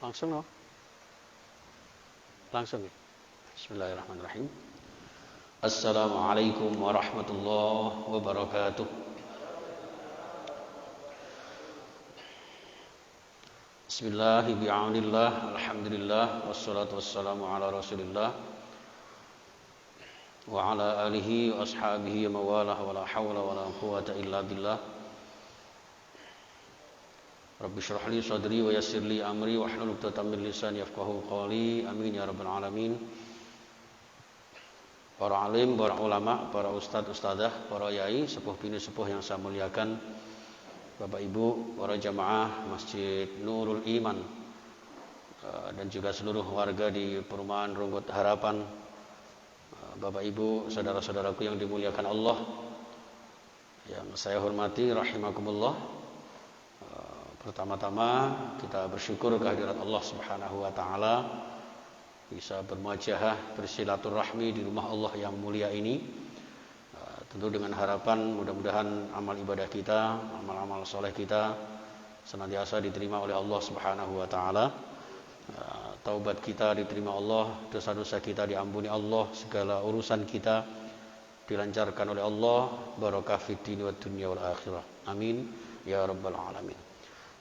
Langsung no? Langsung ya. Bismillahirrahmanirrahim. Assalamualaikum warahmatullahi wabarakatuh. Bismillahirrahmanirrahim. Alhamdulillah wassalatu wassalamu ala Rasulillah wa ala alihi wa ashabihi wa mawalah wa la hawla wa la quwwata illa billah. Rabbi shrah li sadri wa yassir li amri wa hlul 'uqdatam min lisani yafqahu qawli. Amin ya rabbal alamin. Para alim, para ulama, para ustadz, ustadzah, para yai, sepuh bini sepuh yang saya muliakan, Bapak Ibu, para jamaah Masjid Nurul Iman, dan juga seluruh warga di Perumahan Rungkut Harapan, Bapak Ibu, saudara-saudaraku yang dimuliakan Allah, yang saya hormati rahimakumullah. Pertama-tama kita bersyukur kehadirat Allah Subhanahu wa taala, bisa bermuajahah, bersilaturahmi di rumah Allah yang mulia ini. Tentu dengan harapan mudah-mudahan amal ibadah kita, amal-amal soleh kita senantiasa diterima oleh Allah Subhanahu wa taala. Taubat kita diterima Allah, dosa-dosa kita diampuni Allah, segala urusan kita dilancarkan oleh Allah, barakah fid din wad dunya wal akhirah. Amin ya rabbal alamin.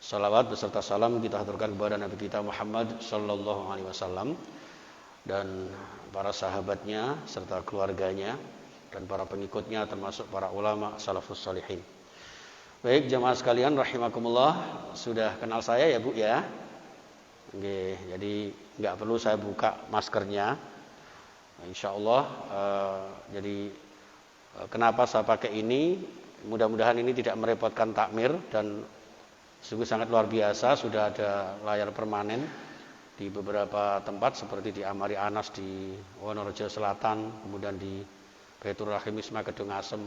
Salawat beserta salam kita haturkan kepada Nabi kita Muhammad sallallahu alaihi wasallam dan para sahabatnya serta keluarganya dan para pengikutnya termasuk para ulama salafus salihin. Baik jamaah sekalian rahimakumullah, sudah kenal saya ya Bu ya? Oke, jadi nggak perlu saya buka maskernya. Insyaallah jadi kenapa saya pakai ini? Mudah-mudahan ini tidak merepotkan takmir dan sungguh sangat luar biasa, sudah ada layar permanen di beberapa tempat seperti di Amari Anas di Wonorejo Selatan, kemudian di Baitur Rahim Isma Kedung Asem.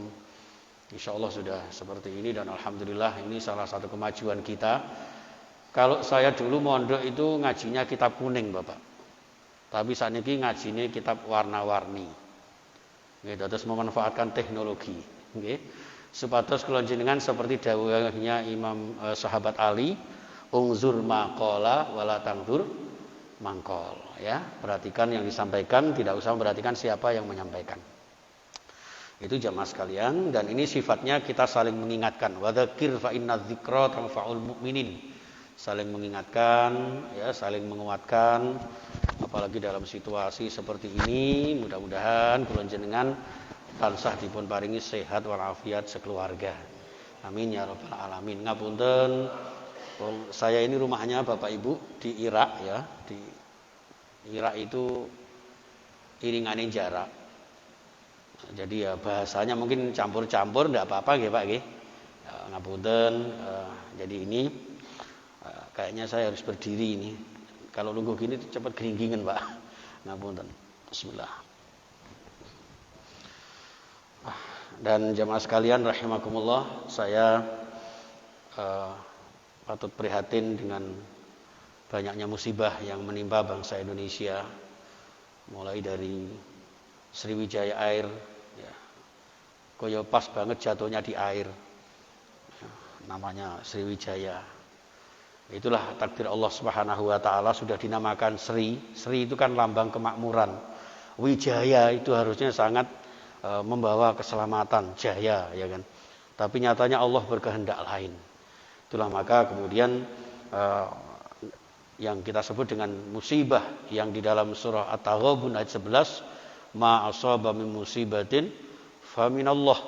Insya Allah sudah seperti ini dan alhamdulillah ini salah satu kemajuan kita. Kalau saya dulu mondok itu ngajinya kitab kuning Bapak, tapi saat ini ngajinya kitab warna-warni. Terus memanfaatkan teknologi. Supados kula jenengan seperti dawuhnya Imam sahabat Ali, ungzur maqala wala tangzur mangkol, ya. Perhatikan yang disampaikan, tidak usah memperhatikan siapa yang menyampaikan. Itu jamaah sekalian, dan ini sifatnya kita saling mengingatkan. Wa dzakir fa inna dzikra tanfa'ul mu'minin. Saling mengingatkan, ya, saling menguatkan, apalagi dalam situasi seperti ini. Mudah-mudahan kula jenengan tansah dipun paringi sehat walafiat sekeluarga. Amin ya rabbal alamin. Ngapunten, saya ini rumahnya Bapak Ibu di Irak ya. Di Irak itu iringane jarak. Jadi ya bahasanya mungkin campur-campur, enggak apa-apa nggih Pak nggih. Ngapunten, jadi ini kayaknya saya harus berdiri ini. Kalau lungguh gini cepat geringgingen Pak. Ngapunten. Bismillah. Dan jamaah sekalian rahimakumullah, saya patut prihatin dengan banyaknya musibah yang menimpa bangsa Indonesia, mulai dari Sriwijaya Air, ya, koyo pas banget jatuhnya di air, ya, namanya Sriwijaya. Itulah takdir Allah Subhanahu wa taala, sudah dinamakan Sri. Sri itu kan lambang kemakmuran. Wijaya itu harusnya sangat membawa keselamatan, jaya, ya kan. Tapi nyatanya Allah berkehendak lain. Itulah maka kemudian yang kita sebut dengan musibah yang di dalam surah At-Taghabun ayat 11, ma asaba min musibatin fa minallah.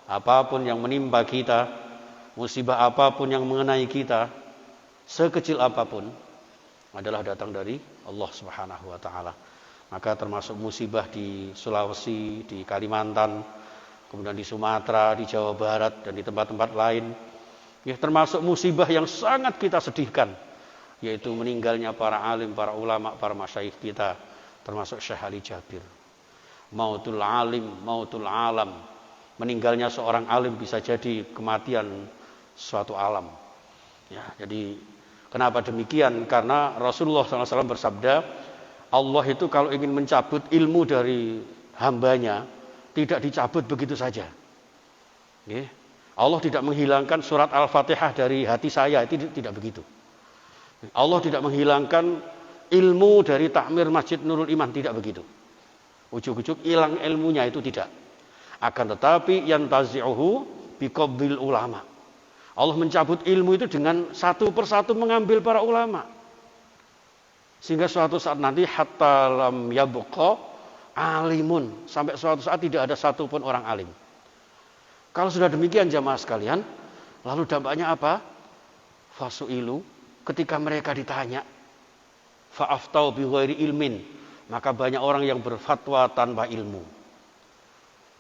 Apapun yang menimpa kita, musibah apapun yang mengenai kita, sekecil apapun, adalah datang dari Allah Subhanahu wa taala. Maka termasuk musibah di Sulawesi, di Kalimantan, kemudian di Sumatera, di Jawa Barat, dan di tempat-tempat lain. Ya, termasuk musibah yang sangat kita sedihkan, yaitu meninggalnya para alim, para ulama, para masyayikh kita, termasuk Syekh Ali Jabir. Mautul alim, mautul alam. Meninggalnya seorang alim bisa jadi kematian suatu alam. Ya, jadi kenapa demikian? Karena Rasulullah SAW bersabda, Allah itu kalau ingin mencabut ilmu dari hambanya, tidak dicabut begitu saja. Allah tidak menghilangkan surat Al-Fatihah dari hati saya, itu tidak begitu. Allah tidak menghilangkan ilmu dari takmir Masjid Nurul Iman, tidak begitu. Ujuk-ujuk hilang ilmunya itu tidak. Akan tetapi yantazi'uhu biqabdil ulama. Allah mencabut ilmu itu dengan satu persatu mengambil para ulama. Sehingga suatu saat nanti hatta lam yabqa alimun, sampai suatu saat tidak ada satupun orang alim. Kalau sudah demikian jamaah sekalian, lalu dampaknya apa? Fasu'ilu, ketika mereka ditanya, fa'aftau bi ghairi ilmin, maka banyak orang yang berfatwa tanpa ilmu.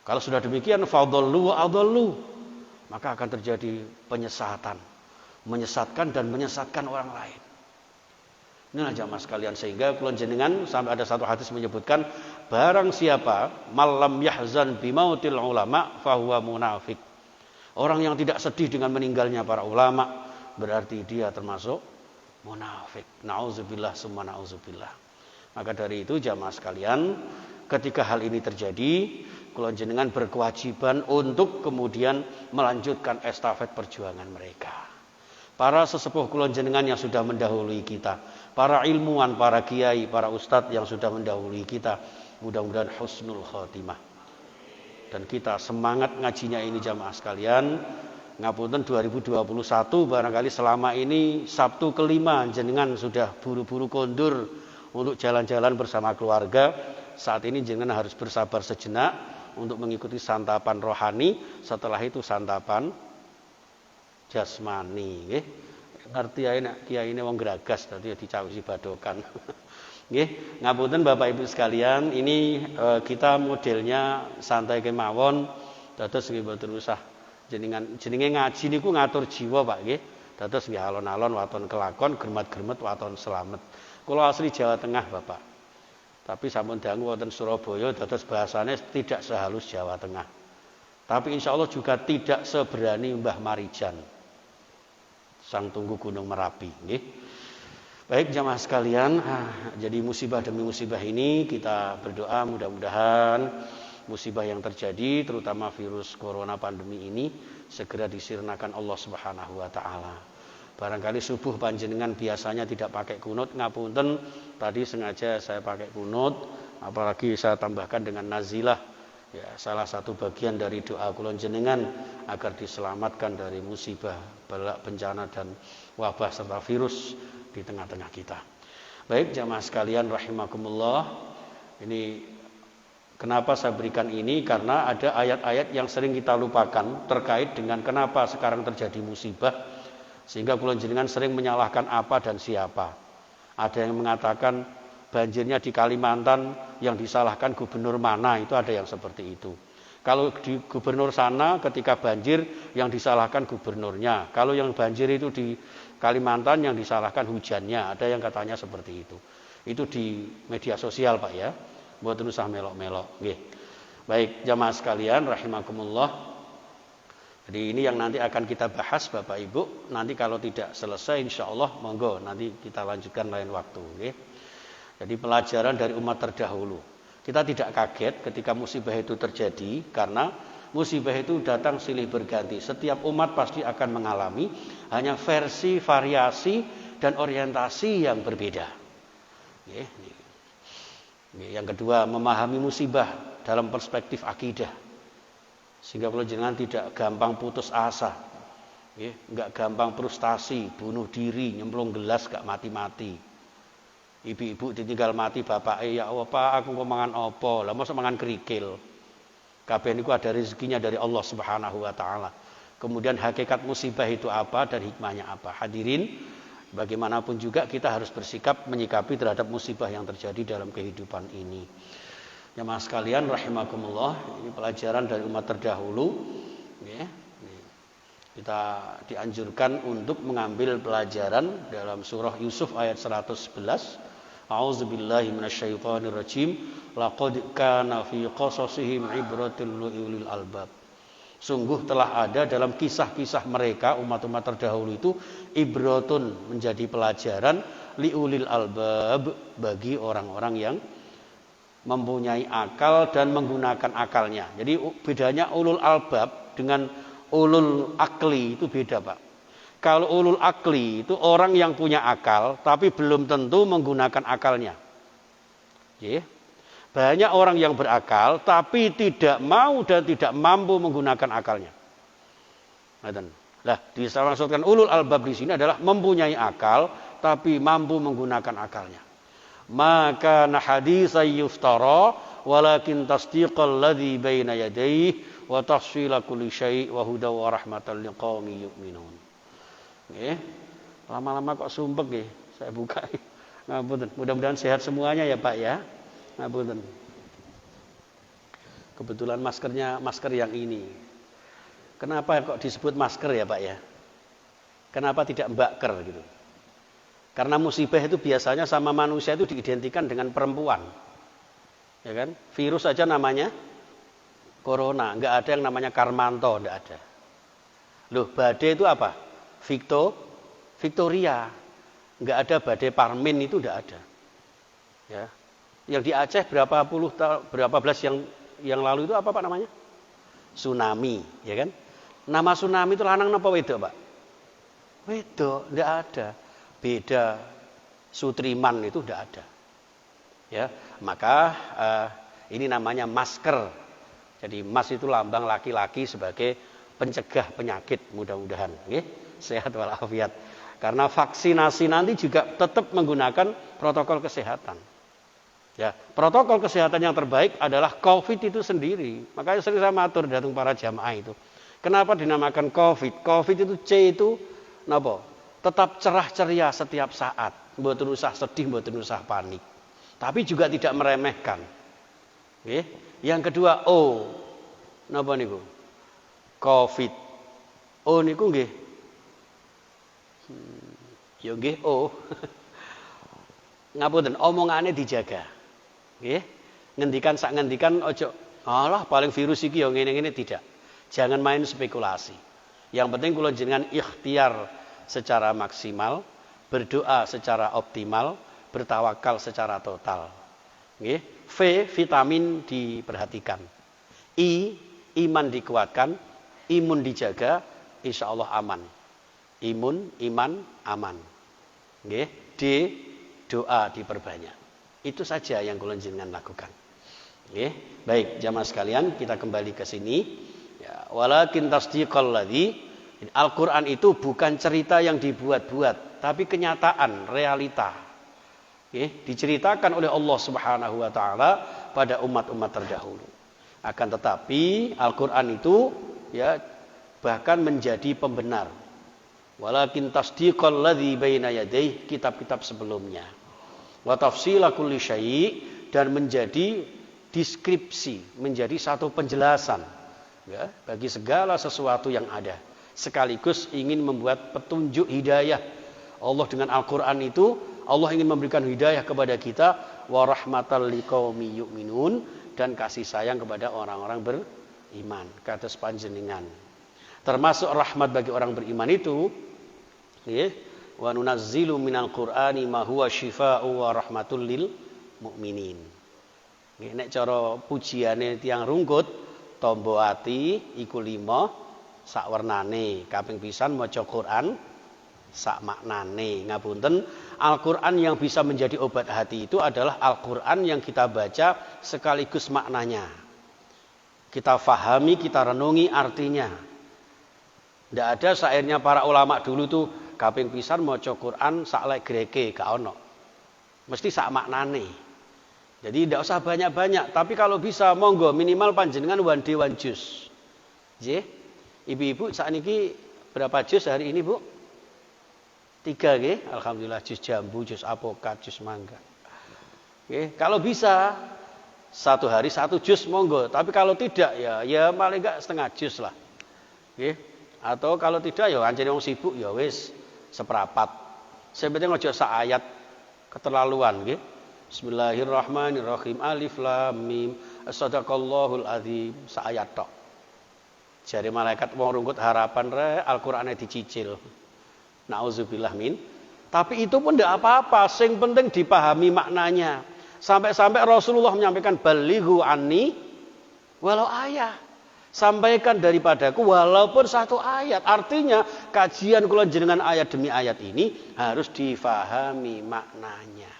Kalau sudah demikian fadallu wa adallu, maka akan terjadi penyesatan, menyesatkan dan menyesatkan orang lain. Inilah jamaah sekalian, sehingga kula jenengan sampai ada satu hadis menyebutkan barang siapa malam yahzan bimautil ulama fahuwa munafik. Orang yang tidak sedih dengan meninggalnya para ulama berarti dia termasuk munafik. Nauzubillah summa nauzubillah. Maka dari itu jamaah sekalian, ketika hal ini terjadi, kula jenengan berkewajiban untuk kemudian melanjutkan estafet perjuangan mereka. Para sesepuh kula jenengan yang sudah mendahului kita, para ilmuwan, para kiai, para ustadz yang sudah mendahului kita, mudah-mudahan husnul khotimah. Dan kita semangat ngajinya ini jamaah sekalian. Ngapunten 2021 barangkali selama ini Sabtu kelima jenengan sudah buru-buru kondur untuk jalan-jalan bersama keluarga. Saat ini jenengan harus bersabar sejenak untuk mengikuti santapan rohani, setelah itu santapan jasmani, nggih. Arti ae nek kiai ini wong gragas dadi dicawisi badokan. Nggih, ngapunten Bapak Ibu sekalian, ini kita modelnya santai kemawon, dados nggih mboten usah jenenge ngaji niku ngatur jiwa, Pak nggih. Dados nggih alon-alon waton kelakon, germat-germet waton selamet. Kula asli Jawa Tengah, Bapak. Tapi sampun dangu wonten Surabaya, dados bahasane tidak sehalus Jawa Tengah. Tapi insya Allah juga tidak seberani Mbah Marijan, sang tunggu Gunung Merapi. Nggih. Baik jamaah sekalian, jadi musibah demi musibah ini kita berdoa mudah-mudahan musibah yang terjadi terutama virus corona pandemi ini segera disirnakan Allah Subhanahu wa taala. Barangkali subuh panjenengan biasanya tidak pakai kunut, ngapunten tadi sengaja saya pakai kunut, apalagi saya tambahkan dengan nazilah. Ya, salah satu bagian dari doa kula jenengan agar diselamatkan dari musibah, bala, bencana dan wabah serta virus di tengah-tengah kita. Baik jamaah sekalian rahimakumullah. Ini kenapa saya berikan ini, karena ada ayat-ayat yang sering kita lupakan terkait dengan kenapa sekarang terjadi musibah, sehingga kula jenengan sering menyalahkan apa dan siapa. Ada yang mengatakan banjirnya di Kalimantan yang disalahkan gubernur mana, itu ada yang seperti itu. Kalau di gubernur sana ketika banjir yang disalahkan gubernurnya. Kalau yang banjir itu di Kalimantan yang disalahkan hujannya. Ada yang katanya seperti itu. Itu di media sosial Pak ya. Mboten usah melok-melok. Nggih. Baik jamaah sekalian rahimakumullah. Jadi ini yang nanti akan kita bahas Bapak Ibu. Nanti kalau tidak selesai insyaallah monggo nanti kita lanjutkan lain waktu. Nggih. Jadi pelajaran dari umat terdahulu. Kita tidak kaget ketika musibah itu terjadi, karena musibah itu datang silih berganti. Setiap umat pasti akan mengalami, hanya versi, variasi, dan orientasi yang berbeda. Yang kedua, memahami musibah dalam perspektif akidah. Sehingga kalau jangan tidak gampang putus asa. Enggak gampang frustasi, bunuh diri, nyemplung gelas gak mati-mati. Ibu-ibu ditinggal mati bapak, ya Allah Pak, aku kok mangan apa? Lah mosok mangan kerikil. Kabeh niku ada rezekinya dari Allah Subhanahu wa taala. Kemudian hakikat musibah itu apa dan hikmahnya apa? Hadirin, bagaimanapun juga kita harus bersikap menyikapi terhadap musibah yang terjadi dalam kehidupan ini. Jamaah sekalian rahimakumullah, ini pelajaran dari umat terdahulu. Kita dianjurkan untuk mengambil pelajaran dalam surah Yusuf ayat 111. A'udzubillahi minasyaitonirrajim. Laqad kana fi qasasihim ibratul liulil albab. Sungguh telah ada dalam kisah-kisah mereka umat-umat terdahulu itu ibratun, menjadi pelajaran liulil albab, bagi orang-orang yang mempunyai akal dan menggunakan akalnya. Jadi bedanya ulul albab dengan ulul akli itu beda Pak. Kalau ulul akli itu orang yang punya akal tapi belum tentu menggunakan akalnya. Banyak orang yang berakal tapi tidak mau dan tidak mampu menggunakan akalnya. Nah, dimaksudkan ulul albab di sini adalah mempunyai akal tapi mampu menggunakan akalnya. Maka haditsan yuftara walakin tasdiqal ladzi baina yadayhi wa tafsila kulli syai' wa huda wa rahmatan liqaumin yu'minun. Lama-lama kok sumpek nggih. Saya buka. Ngapunten. Mudah-mudahan sehat semuanya ya, Pak ya. Ngapunten. Kebetulan maskernya masker yang ini. Kenapa kok disebut masker ya, Pak ya? Kenapa tidak mbaker gitu? Karena musibah itu biasanya sama manusia itu diidentikan dengan perempuan. Ya kan? Virus saja namanya corona, enggak ada yang namanya Karmanto, enggak ada. Loh, badai itu apa? Victoria. Enggak ada badai Parmin, itu enggak ada. Ya. Yang di Aceh berapa belas yang lalu itu apa Pak namanya? Tsunami, ya kan? Nama tsunami itu lanang napa wedok, Pak? Wedok, enggak ada. Beda Sutriman itu enggak ada. Ya, maka ini namanya masker. Jadi mas itu lambang laki-laki sebagai pencegah penyakit, mudah-mudahan sehat walafiat. Karena vaksinasi nanti juga tetap menggunakan protokol kesehatan. Ya, protokol kesehatan yang terbaik adalah COVID itu sendiri. Makanya sering saya matur datang para jamaah itu. Kenapa dinamakan COVID? COVID itu C itu napa? Tetap cerah ceria setiap saat. Mboten usah sedih, mboten usah panik. Tapi juga tidak meremehkan. Yang kedua O. Napa niku? COVID. O niku nggih. Ya nggih O. Ngapunten, omongane dijaga. Nggih. Ngendikan sak ngendikan ojo, alah paling virus iki ya ngene-ngene, tidak. Jangan main spekulasi. Yang penting kula jenengan ikhtiar secara maksimal, berdoa secara optimal, bertawakal secara total. Nggih. V, vitamin diperhatikan. I, iman dikuatkan, imun dijaga, insya Allah aman. Imun, iman, aman. Nggih. D, doa diperbanyak. Itu saja yang kula jenengan lakukan. Nggih. Baik, jamaah sekalian, kita kembali ke sini. Ya, walakin tasdiqal ladzi, Al-Qur'an itu bukan cerita yang dibuat-buat, tapi kenyataan, realita. Diceritakan oleh Allah Subhanahu wa taala pada umat-umat terdahulu. Akan tetapi Al-Qur'an itu ya bahkan menjadi pembenar. Walakin tasdiqal ladzi baina yadayhi, kitab-kitab sebelumnya. Wa tafsila kulli syai', dan menjadi deskripsi, menjadi satu penjelasan ya bagi segala sesuatu yang ada. Sekaligus ingin membuat petunjuk hidayah. Allah dengan Al-Qur'an itu Allah ingin memberikan hidayah kepada kita, wa rahmatal liqaumi yu'minun, dan kasih sayang kepada orang-orang beriman. Kata panjenengan. Termasuk rahmat bagi orang beriman itu, wa nunazzilu minal qur'ani ma huwa syifaa'u wa rahmatul lil mu'minin. Nek cara pujiane tiyang rungkut, tombo ati iku 5 sak wernane, kaping pisan maca Quran sak maknane. Ngapunten, Al-Qur'an yang bisa menjadi obat hati itu adalah Al-Qur'an yang kita baca sekaligus maknanya. Kita fahami, kita renungi artinya. Tidak ada syairnya para ulama dulu tuh kaping pisan maca Quran sak lek greke, gak ono. Mesti sak maknane. Jadi tidak usah banyak-banyak, tapi kalau bisa monggo minimal panjenengan one day one juz. Nggih. Ibu-ibu sakniki berapa juz hari ini, Bu? 3 nggih, alhamdulillah, jus jambu, jus apokat, jus mangga. Nggih, kalau bisa 1 hari 1 jus monggo, tapi kalau tidak ya paling enggak setengah jus lah. Nggih. Atau kalau tidak ya ancen wong sibuk ya wis seprapat. Sebenarnya ojo sak ayat keterlaluan nggih. Bismillahirrahmanirrahim. Alif lam mim. Shadaqallahul azim. Sak ayat tok. Jare malaikat wong rungkut harapan Al-Qur'ane dicicil. Nauzubillah min. Tapi itu pun tidak apa-apa, sing penting dipahami maknanya. Sampai-sampai Rasulullah menyampaikan balighu anni walau ayah. Sampaikan daripadaku walaupun satu ayat. Artinya kajian kula jenengan ayat demi ayat ini harus difahami maknanya.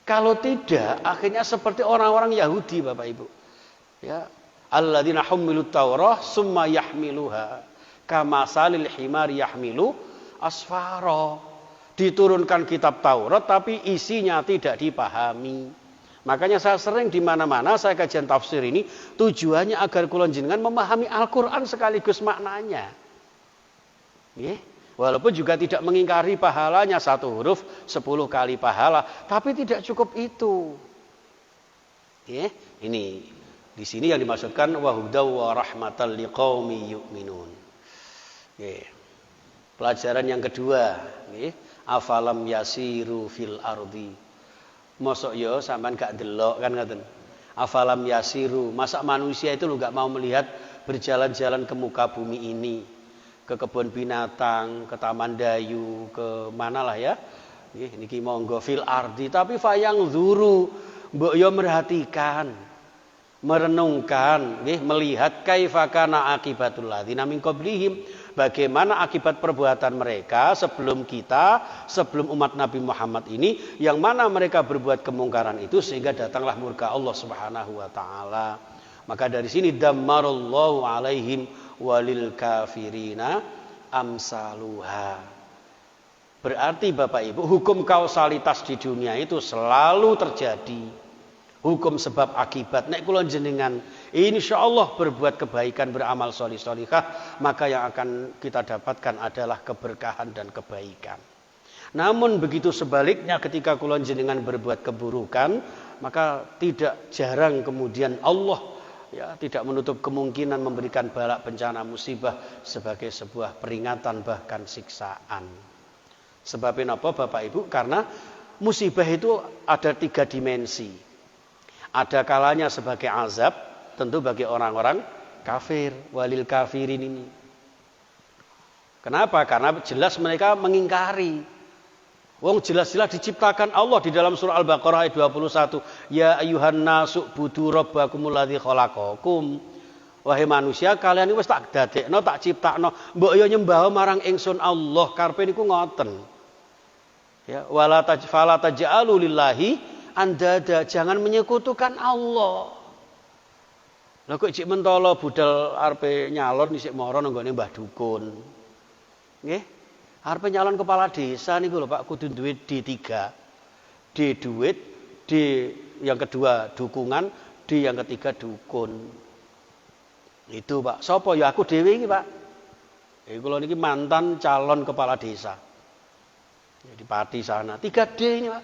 Kalau tidak, akhirnya seperti orang-orang Yahudi, Bapak Ibu. Ya, alladzina hummilut Taurah summa yahmiluha kama salil himar yahmilu asfara. Diturunkan kitab Taurat tapi isinya tidak dipahami. Makanya saya sering di mana-mana saya kajian tafsir ini tujuannya agar kula jenengan memahami Al-Qur'an sekaligus maknanya. Walaupun juga tidak mengingkari pahalanya 1 huruf 10 kali pahala, tapi tidak cukup itu. Ini di sini yang dimaksudkan wa hudaw wa rahmatal liqaumi yu'minun. Pelajaran yang kedua, afalam yasiru fil ardi. Mosok yo sampean gak delok kan ngoten. Afalam yasiru, masa manusia itu lu gak mau melihat berjalan-jalan ke muka bumi ini, ke kebun binatang, ke taman dayu, ke manalah ya. Niki monggo fil ardi, tapi fayang zuru, mbok yo merhatikan, merenungkan, melihat kaifa kana akibatul ladzina min qablihim, bagaimana akibat perbuatan mereka sebelum kita, sebelum umat Nabi Muhammad ini, yang mana mereka berbuat kemungkaran itu sehingga datanglah murka Allah Subhanahu wa taala. Maka dari sini dammarallahu alaihim walil kafirina amsaluha. Berarti Bapak Ibu, hukum kausalitas di dunia itu selalu terjadi. Hukum sebab akibat. Nek kula jenengan insyaallah berbuat kebaikan, beramal sholih-sholihah, maka yang akan kita dapatkan adalah keberkahan dan kebaikan. Namun begitu sebaliknya ketika kula jenengan berbuat keburukan, maka tidak jarang kemudian Allah tidak menutup kemungkinan memberikan bala bencana musibah sebagai sebuah peringatan bahkan siksaan. Sebabnya apa Bapak Ibu? Karena musibah itu ada 3 dimensi. Ada kalanya sebagai azab, tentu bagi orang-orang kafir, walil kafirin ini. Kenapa? Karena jelas mereka mengingkari. Wong jelas-jelas diciptakan Allah di dalam surah Al-Baqarah ayat 21. Ya ayyuhan nasu budu rabbakumul ladzi khalaqakum. Wahai manusia, kalian ini wis tak dadekno, tak ciptakno. Mbok yo nyembah marang ingsun Allah, karepe niku ngoten. Ya, wala taj'alu lillahi andada, jangan menyekutukan Allah. Lah kok cik mentolo budal arepe nyalon isik mara nang nggone Mbah Dukun. Nggih. Arepe nyalon kepala desa niku lho Pak, kudu duwe D3. D duit, D yang kedua dukungan, D yang ketiga dukun. Itu Pak. Sopo ya aku dhewe iki Pak. Kula niki mantan calon kepala desa. Di Pati sana. 3D ini Pak.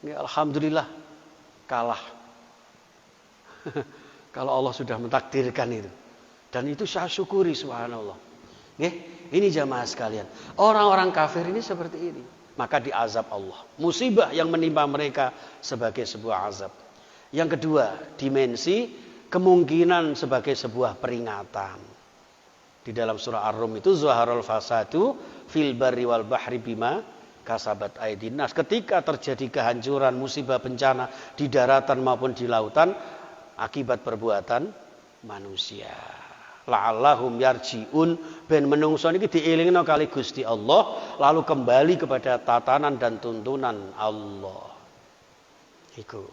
Alhamdulillah kalah. Kalau Allah sudah mentakdirkan itu. Dan itu saya syukuri subhanallah. Ini jamaah sekalian. Orang-orang kafir ini seperti ini. Maka diazab Allah. Musibah yang menimpa mereka sebagai sebuah azab. Yang kedua, dimensi kemungkinan sebagai sebuah peringatan. Di dalam surah Ar-Rum itu zuharul fasadu fil barri wal bahri bima kasabat aydin nas. Ketika terjadi kehancuran, musibah, bencana di daratan maupun di lautan akibat perbuatan manusia. La'allahum yarji'un, ben menungso niki dielingno kali Gusti Allah lalu kembali kepada tatanan dan tuntunan Allah. Iku.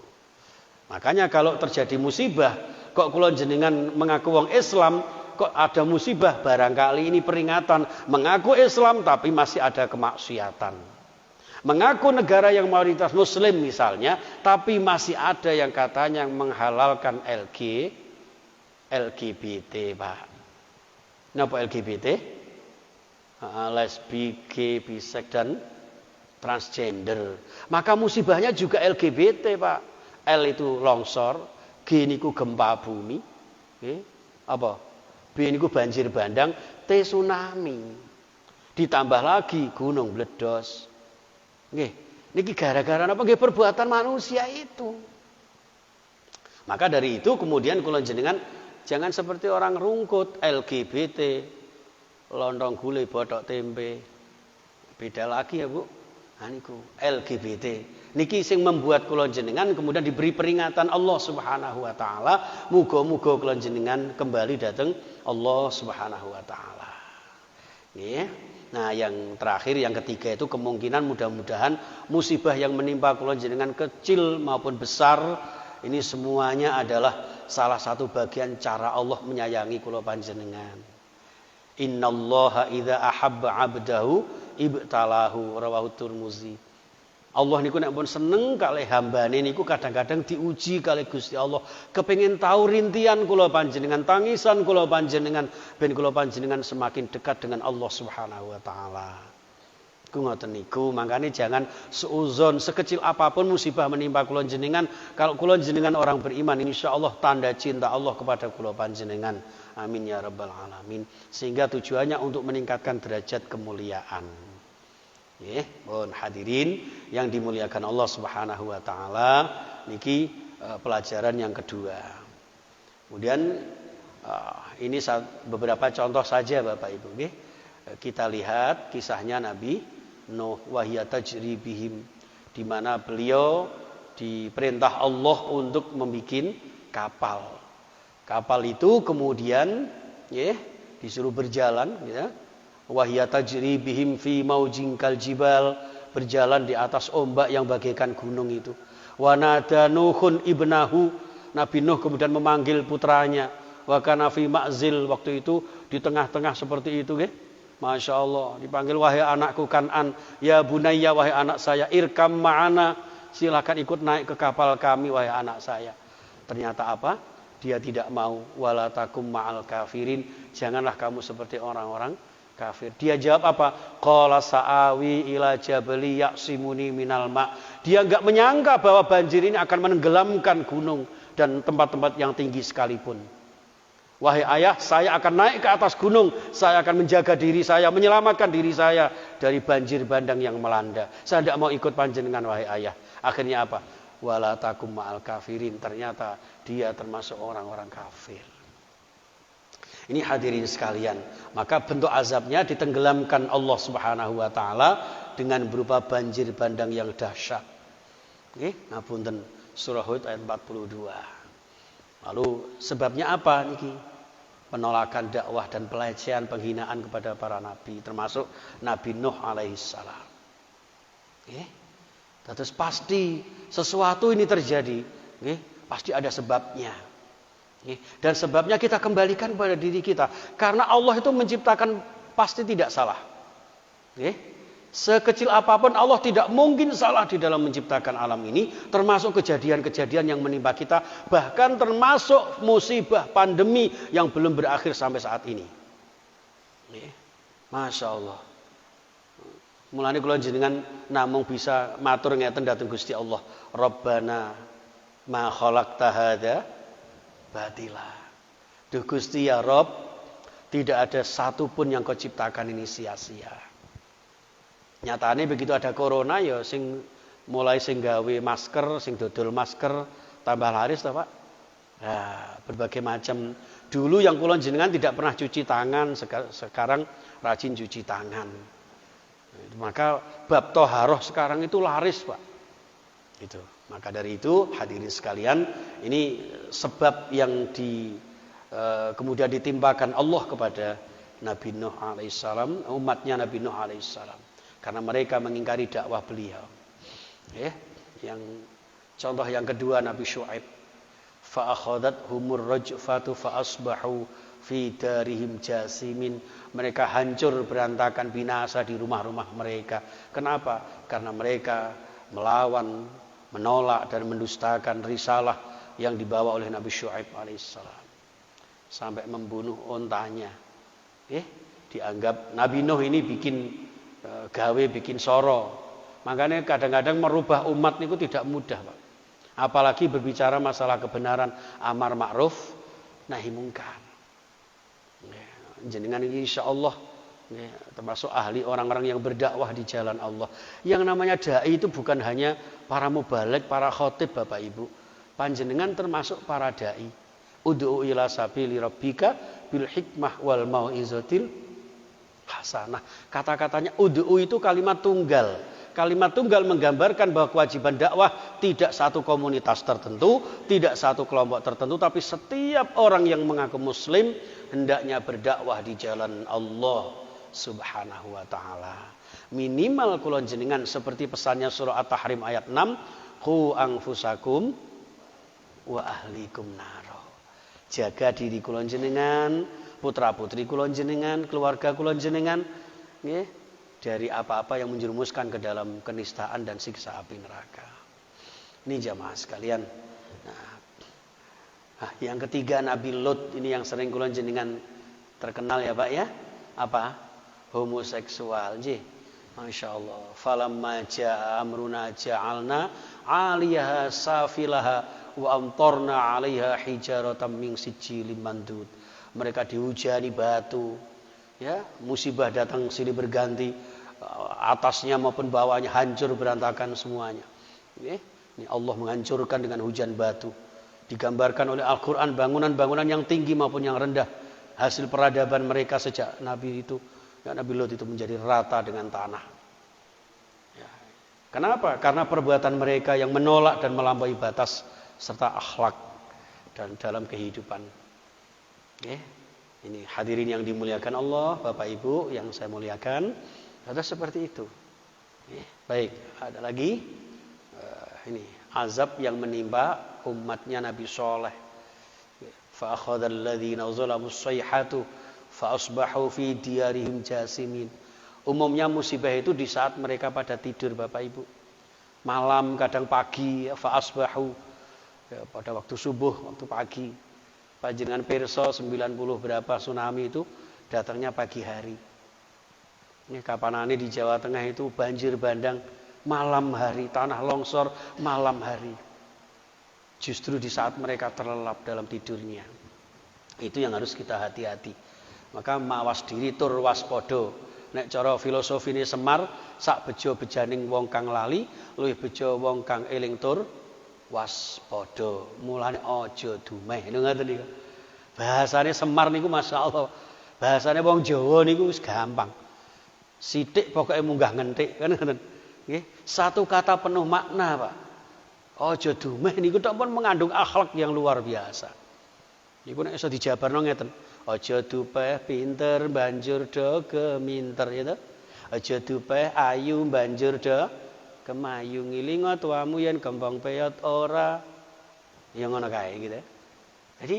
Makanya kalau terjadi musibah, kok kula jenengan mengaku wong Islam, kok ada musibah, barangkali ini peringatan. Mengaku Islam tapi masih ada kemaksiatan. Mengaku negara yang mayoritas muslim misalnya, tapi masih ada yang katanya menghalalkan LGBT, Pak. Napa LGBT? Lesbi, gay, biseks dan transgender. Maka musibahnya juga LGBT, Pak. L itu longsor, G niku gempa bumi, B niku banjir bandang, T tsunami. Ditambah lagi gunung meledos. Niki gara-gara apa? Nggih perbuatan manusia itu. Maka dari itu kemudian kula jenengan jangan seperti orang rungkut LGBT, lontong gulai, botok tempe. Beda lagi ya Bu. niku LGBT. Niki sing membuat kula jenengan kemudian diberi peringatan Allah Subhanahu wa taala, muga-muga kula jenengan kembali datang Allah Subhanahu wa taala. Nggih. Nah, yang terakhir yang ketiga itu kemungkinan mudah-mudahan musibah yang menimpa kula jenengan kecil maupun besar ini semuanya adalah salah satu bagian cara Allah menyayangi kula panjenengan. Innallaha idza ahabba 'abdahu ibtalahu rawahu Tirmizi. Allah niku nek pun seneng kalih hambane niku kadang-kadang diuji kalih Gusti Allah. Kepengin tahu rintian kula panjenengan, tangisan kula panjenengan ben kula panjenengan semakin dekat dengan Allah Subhanahu wa taala. Ku ngoten niku, makane jangan suudzon sekecil apapun musibah menimpa kula jenengan. Kalau kula jenengan orang beriman, insyaallah tanda cinta Allah kepada kula panjenengan. Amin ya rabbal alamin. Sehingga tujuannya untuk meningkatkan derajat kemuliaan. Mohon hadirin yang dimuliakan Allah Subhanahu wa taala, niki pelajaran yang kedua. Kemudian ini beberapa contoh saja Bapak Ibu nggih. Kita lihat kisahnya Nabi Nuh wa hiya tajri bihim, di mana beliau diperintah Allah untuk membuat kapal. Kapal itu kemudian disuruh berjalan ya. Wa hiya tajri bihim fi maujin kal jibal, berjalan di atas ombak yang bagaikan gunung itu. Wa nada Nuhun ibnahu, Nabi Nuh kemudian memanggil putranya. Wa kana fi ma'zil, waktu itu di tengah-tengah seperti itu nggih. Masya Allah, dipanggil wahai anakku Kan'an, ya bunayya wahai anak saya, irkam ma'ana, silakan ikut naik ke kapal kami wahai anak saya. Ternyata apa? Dia tidak mau. Wala takum ma'al kafirin, janganlah kamu seperti orang-orang kafir. Dia jawab apa? Qala sa'awi ila jabali ya'simuni minal ma'. Dia enggak menyangka bahwa banjir ini akan menenggelamkan gunung dan tempat-tempat yang tinggi sekalipun. Wahai ayah, saya akan naik ke atas gunung, saya akan menjaga diri saya, menyelamatkan diri saya dari banjir bandang yang melanda. Saya tidak mau ikut panjenengan wahai ayah. Akhirnya apa? Wala takum ma'al kafirin. Ternyata dia termasuk orang-orang kafir. Ini hadirin sekalian, maka bentuk azabnya ditenggelamkan Allah Subhanahu wa taala dengan berupa banjir bandang yang dahsyat. Ngapunten, surah Hud ayat 42. Lalu sebabnya apa niki? Penolakan dakwah dan pelecehan, penghinaan kepada para nabi, termasuk Nabi Nuh alaihissalam. Terus pasti sesuatu ini terjadi, pasti ada sebabnya. Dan sebabnya kita kembalikan pada diri kita, karena Allah itu menciptakan pasti tidak salah. Sekecil apapun Allah tidak mungkin salah di dalam menciptakan alam ini, termasuk kejadian-kejadian yang menimpa kita, bahkan termasuk musibah pandemi yang belum berakhir sampai saat ini. Masya Allah. Mulane kula jenengan namung bisa matur ngeten dhateng Gusti Allah, Rabbana ma khalaqta hadza batila. Duh Gusti ya Rabb, tidak ada satupun yang kau ciptakan ini sia-sia. Nyatane begitu ada corona ya sing mulai sing gawe masker, sing dodol masker tambah laris toh Pak. Nah, berbagai macam. Dulu yang kula jenengan tidak pernah cuci tangan, sekarang rajin cuci tangan. Maka bab toharoh sekarang itu laris Pak. Itu. Maka dari itu hadirin sekalian, ini sebab yang kemudian ditimpakan Allah kepada Nabi Nuh alaihissalam, umatnya Nabi Nuh alaihissalam. Karena mereka mengingkari dakwah beliau. Yang contoh yang kedua Nabi Syuaib. Fa akhadathumur rajfatu fa asbahu fi darihim jasimin. Mereka hancur berantakan binasa di rumah-rumah mereka. Kenapa? Karena mereka melawan, menolak dan mendustakan risalah yang dibawa oleh Nabi Syuaib alaihissalam. Sampai membunuh ontanya. Dianggap Nabi Nuh ini bikin gawe, bikin soro. Makanya kadang-kadang merubah umat itu tidak mudah Pak. Apalagi berbicara masalah kebenaran, amar ma'ruf nahi mungkar. Jenengan ini insyaallah termasuk ahli orang-orang yang berdakwah di jalan Allah. Yang namanya dai itu bukan hanya para mubaligh, para khotib Bapak Ibu. Panjenengan termasuk para dai. Ud'u ila sabili rabbika bil hikmah wal mau'izatil hasanah. Kata-katanya ud'u itu kalimat tunggal. Kalimat tunggal menggambarkan bahwa kewajiban dakwah tidak satu komunitas tertentu, tidak satu kelompok tertentu, tapi setiap orang yang mengaku muslim hendaknya berdakwah di jalan Allah Subhanahu wa taala. Minimal kula jenengan seperti pesannya surah At-Tahrim ayat 6, qu anfusakum wa ahlikum naro. Jaga diri kula jenengan, putra-putri kula jenengan, keluarga kula jenengan nggih dari apa-apa yang menjerumuskan ke dalam kenistaan dan siksa api neraka. Ini jamaah sekalian. Nah, yang ketiga Nabi Lut ini yang sering kula jenengan terkenal ya Pak ya. Apa? Homoseksual. Nggih. Masyaallah. Falamma jaa amruna ja'alna 'aliyaha safilaha wa amtarna 'alaiha hijaratan min sijilin mandud. Mereka dihujani batu. Ya, musibah datang silih berganti, atasnya maupun bawahnya hancur berantakan semuanya. Ini Allah menghancurkan dengan hujan batu. Digambarkan oleh Al-Quran bangunan-bangunan yang tinggi maupun yang rendah. Hasil peradaban mereka sejak Nabi Lut itu menjadi rata dengan tanah. Ya. Kenapa? Karena perbuatan mereka yang menolak dan melampaui batas serta akhlak dan dalam kehidupan. Ini hadirin yang dimuliakan Allah, Bapak Ibu yang saya muliakan, ada seperti itu. Baik, ada lagi ini azab yang menimpa umatnya Nabi Saleh. Fa akhadhal ladzina zalamus sayhatu fa asbahu fi diyarihim jasimin. Umumnya musibah itu di saat mereka pada tidur Bapak Ibu. Malam kadang pagi fa asbahu ya, pada waktu subuh, waktu pagi. Panjenengan pirsa 90 berapa tsunami itu datangnya pagi hari. Ini kapanane di Jawa Tengah itu banjir bandang malam hari, tanah longsor malam hari. Justru di saat mereka terlelap dalam tidurnya. Itu yang harus kita hati-hati. Maka mawas diri tur waspodo. Nek cara filosofi ini Semar, sak bejo bejaning wong kang lali, luwih bejo wong kang eling tur waspada. Mulane aja dumeh. Lho ngoten niku. Bahasane Semar niku masyaallah. Bahasane wong Jawa niku wis gampang. Sithik pokoke munggah ngentik kan ngoten. Nggih, satu kata penuh makna, Pak. Aja dumeh niku tok pun mengandung akhlak yang luar biasa. Niku nek iso dijabarno ngeten. Aja dupeh pinter banjur do geminter ya to. Aja dupeh ayu banjur do kemayu ngilinga tuamu yen kembang peyot ora ya ngono kae gitu. Jadi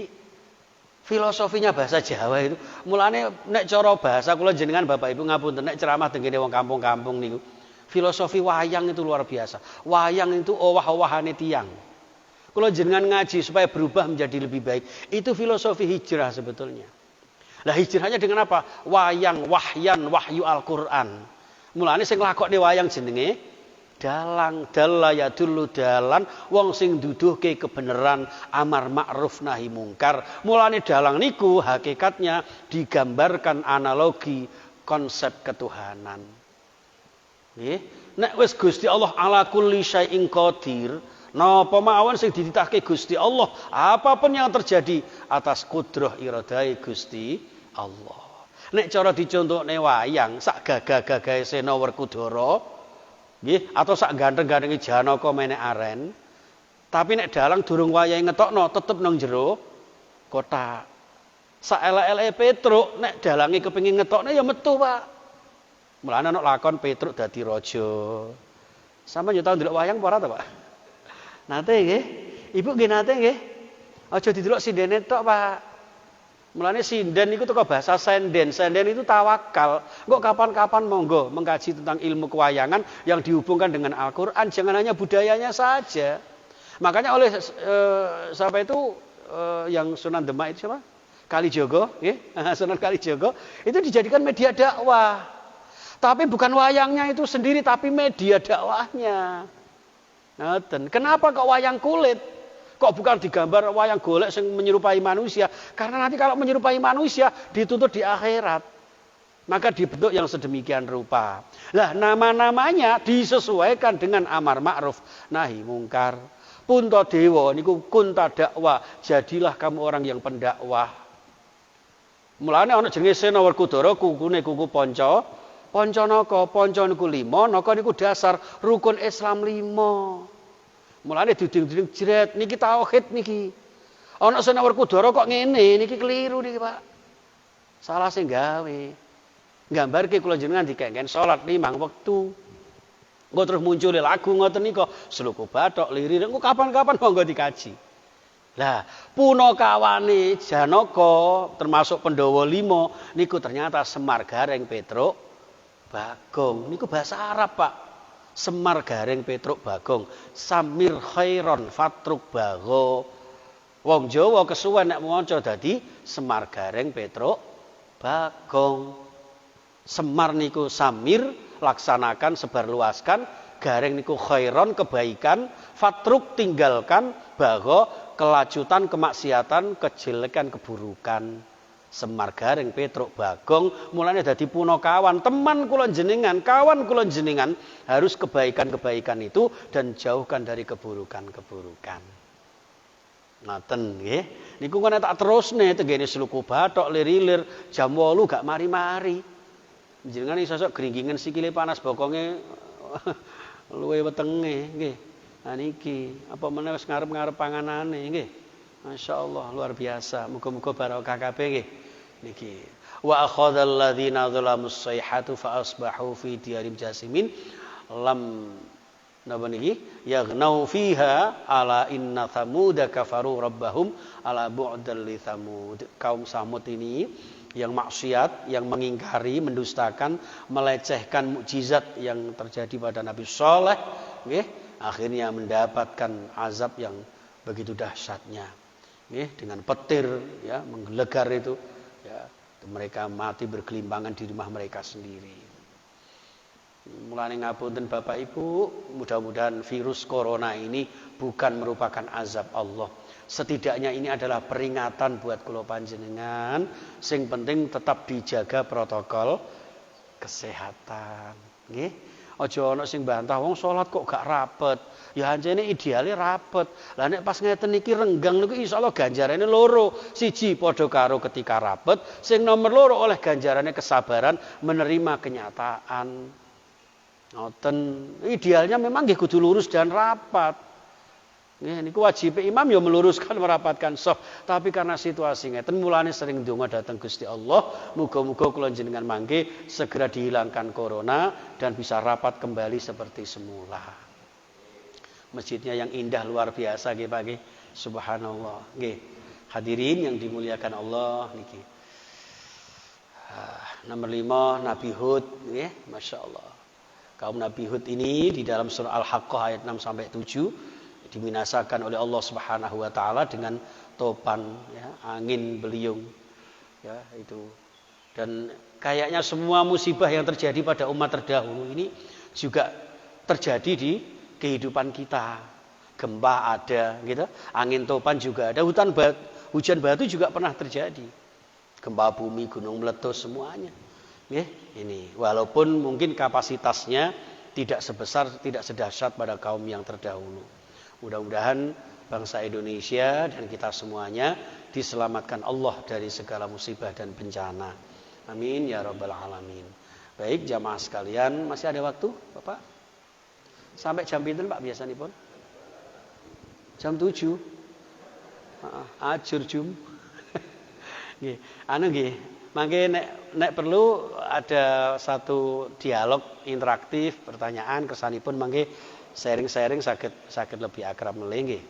filosofinya bahasa Jawa itu mulane nek cara bahasa kula jenengan Bapak Ibu ngapunten nek ceramah tengene wong kampung-kampung niku filosofi wayang itu luar biasa. Wayang itu owah-owahane tiyang. Kula jenengan ngaji supaya berubah menjadi lebih baik. Itu filosofi hijrah sebetulnya. Lah hijrahnya dengan apa? Wayang, wahyan, wahyu Al-Qur'an. Mulane sing lakokne wayang jenenge dalang, dalaya dulu dalan wong sing duduhke kebenaran amar ma'ruf nahi mungkar. Mulane dalang niku hakikatnya digambarkan analogi konsep ketuhanan. Nggih, nek wis Gusti Allah ala kulli syai'in qadir, napa mawon sing dititahke Gusti Allah, apapun yang terjadi atas kudrah iradai Gusti Allah. Nek cara dicontohne wayang sak gagah-gagahe Sena Werkudara nggih atau sak ganteng-gantenge Janaka menek aren. Tapi nek dalang durung wayahe ngetokno tetep nang jero kotak. Sak elek-eleke Petruk nek dalange kepengin ngetokno ya metu, Pak. Mulane ana lakon Petruk dadi raja. Sampeyan yo tau ndelok wayang apa ora to, Pak? Nate nggih. Ibu nggih nate nggih. Aja didelok sindene tok, Pak. Mulane sinden niku teko bahasa senden. Senden itu tawakal. Engko kapan-kapan monggo mengkaji tentang ilmu kewayangan yang dihubungkan dengan Al-Qur'an, jangan hanya budayanya saja. Makanya oleh siapa itu yang Sunan Demak itu siapa? Kalijogo, nggih. Sunan Kalijogo itu dijadikan media dakwah. Tapi bukan wayangnya itu sendiri tapi media dakwahnya. Ngoten. Kenapa kok wayang kulit? Kok bukan digambar wayang golek yang menyerupai manusia? Karena nanti kalau menyerupai manusia dituntut di akhirat. Maka dibentuk yang sedemikian rupa. Lah nama-namanya disesuaikan dengan amar ma'ruf nahi mungkar. Punta dewa niku kunta dakwah, jadilah kamu orang yang pendakwah. Mulane ana jenenge Sena Werkudara, kukune kuku Panca Ponco naka, ponco niku 5, naka niku dasar rukun Islam 5. Mulane duding-duding jret niki tauhid niki. Ana senawar kudara kok ngene niki keliru niki, Pak. Salah sing gawe. Nggambarke kula jenengan dikengken salat 5 wektu. Engko terus muncul lagu ngoten nika, Sluku Bathok, Lirir, engko kapan-kapan monggo dikaji. Lah, punakawane Janaka termasuk Pandhawa 5 niku ternyata Semar Gareng Petruk Bagong. Niku bahasa Arab, Pak. Semar Gareng Petruk Bagong. Samir khairon fatruk bago. Wong Jawa kesuwen nek maca dadi Semar Gareng Petruk Bagong. Semar niku samir, laksanakan, sebarluaskan. Gareng niku khairon, kebaikan. Fatruk, tinggalkan. Bago, kelajutan, kemaksiatan, kejelekan, keburukan. Semar Gareng Petruk Bagong mulane dadi punakawan, teman kula jenengan, kawan kula jenengan harus kebaikan-kebaikan itu dan jauhkan dari keburukan-keburukan. Ngaten nggih. Niku kan tak terusne tenggene Sluku Bathok, Lirir jam 8 gak mari-mari. Jenengan iso sok gringgingen sikile panas bokonge luwe wetenge nggih. Nah niki apa meneh wis ngarep-ngarep panganane nggih. Masyaallah luar biasa. Muga-muga barokah kabeh nggih. Niki. Wa akhadzal ladzina zalamus sayhatu fa asbahu fi diyarim jasimin lam napa niki yaghnau fiha ala inna thamuda kafaru rabbahum ala bu'dal li thamud. Kaum Samud ini yang maksiat, yang mengingkari, mendustakan, melecehkan mukjizat yang terjadi pada Nabi Saleh, nggih, akhirnya mendapatkan azab yang begitu dahsyatnya. Nggih, dengan petir ya menggelegar itu ya, mereka mati bergelimpangan di rumah mereka sendiri. Mulane ngapunten Bapak Ibu, mudah-mudahan virus corona ini bukan merupakan azab Allah. Setidaknya ini adalah peringatan buat kula panjenengan. Sing penting tetap dijaga protokol kesehatan. Nggih. Aja ana sing bantah wong salat kok gak rapet. Ya anjene ideale rapet. Lah nek pas ngeten iki renggang niku insyaallah ganjarane loro. Siji padha karo ketika rapet, sing nomor loro oleh ganjarane kesabaran menerima kenyataan. Ngoten idealnya memang nggih kudu lurus dan rapat. Nggih niku wajib imam ya meluruskan merapatkan shaf, tapi karena situasi ngeten mulane sering ndonga dhateng Gusti Allah, muga-muga kula jenengan mangke segera dihilangkan corona dan bisa rapat kembali seperti semula. Masjidnya yang indah luar biasa nggih Pak nggih. Subhanallah. Nggih. Hadirin yang dimuliakan Allah niki. Nomor 5 Nabi Hud nggih, masyaallah. Kaum Nabi Hud ini di dalam surah Al-Haqqah ayat 6 sampai 7 dibinasakan oleh Allah Subhanahu wa taala dengan topan ya, angin beliung ya itu. Dan kayaknya semua musibah yang terjadi pada umat terdahulu ini juga terjadi di kehidupan kita. Gempa ada gitu, angin topan juga ada, hujan batu juga pernah terjadi. Gempa bumi, gunung meletus semuanya. Ini walaupun mungkin kapasitasnya tidak sebesar, tidak sedahsyat pada kaum yang terdahulu. Mudah-mudahan bangsa Indonesia dan kita semuanya diselamatkan Allah dari segala musibah dan bencana. Amin ya rabbal alamin. Baik jamaah sekalian, masih ada waktu Bapak? Sampai jam pinten Pak biasanipun? Jam 7. Ajur jum. Nggih, anu nggih. Mangke nek perlu ada satu dialog interaktif, pertanyaan kersanipun mangke sharing-sharing saged lebih akrab melih nggih.